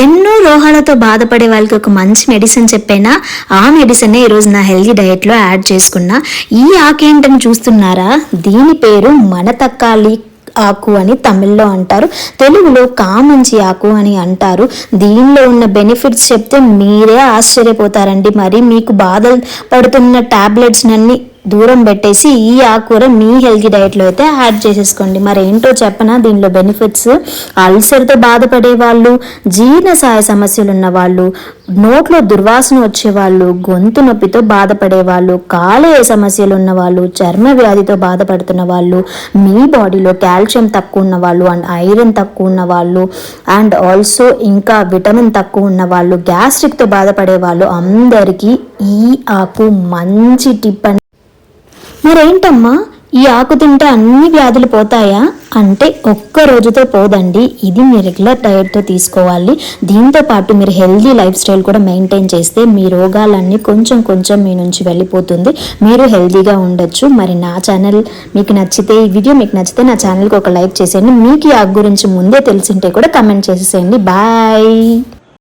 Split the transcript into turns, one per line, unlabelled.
ఎన్నో రోగాలతో బాధపడే వాళ్ళకి ఒక మంచి మెడిసిన్ చెప్పేనా, ఆ మెడిసిన్ ఈరోజు నా హెల్తీ డయట్లో యాడ్ చేసుకున్నా. ఈ ఆకేంటని చూస్తున్నారా? దీని పేరు మనతక్కాలి ఆకు అని తమిళ్లో అంటారు, తెలుగులో కామంచి ఆకు అని అంటారు. దీనిలో ఉన్న బెనిఫిట్స్ చెప్తే మీరే ఆశ్చర్యపోతారండి. మరి మీకు బాధ పడుతున్న టాబ్లెట్స్ నన్ని దూరం పెట్టేసి ఈ ఆకుకూర మీ హెల్తీ డైట్లో అయితే యాడ్ చేసేసుకోండి. మరి ఏంటో చెప్పనా దీనిలో బెనిఫిట్స్? అల్సర్తో బాధపడే వాళ్ళు, జీర్ణశాయ సమస్యలు ఉన్న వాళ్ళు, నోట్లో దుర్వాసన వచ్చేవాళ్ళు, గొంతు నొప్పితో బాధపడే వాళ్ళు, కాలేయ సమస్యలు ఉన్న వాళ్ళు, చర్మ వ్యాధితో బాధపడుతున్న వాళ్ళు, మీ బాడీలో కాల్షియం తక్కువ ఉన్న వాళ్ళు అండ్ ఐరన్ తక్కువ ఉన్న వాళ్ళు, అండ్ ఆల్సో ఇంకా విటమిన్ తక్కువ ఉన్న వాళ్ళు, గ్యాస్ట్రిక్తో బాధపడే వాళ్ళు అందరికీ ఈ ఆకు మంచి టిప్ అని. మరేంటమ్మా ఈ ఆకు తింటే అన్ని వ్యాధులు పోతాయా అంటే ఒక్క రోజుతో పోదండి. ఇది మీ రెగ్యులర్ డయట్తో తీసుకోవాలి. దీంతో పాటు మీరు హెల్దీ లైఫ్ స్టైల్ కూడా మెయింటైన్ చేస్తే మీ రోగాలన్నీ కొంచెం కొంచెం మీ నుంచి వెళ్ళిపోతుంది, మీరు హెల్దీగా ఉండొచ్చు. మరి నా ఛానల్ మీకు నచ్చితే, ఈ వీడియో మీకు నచ్చితే నా ఛానల్కి ఒక లైక్ చేసేయండి. మీకు ఈ ఆకు గురించి ముందే తెలిసింటే కూడా కమెంట్ చేసేసేయండి. బాయ్.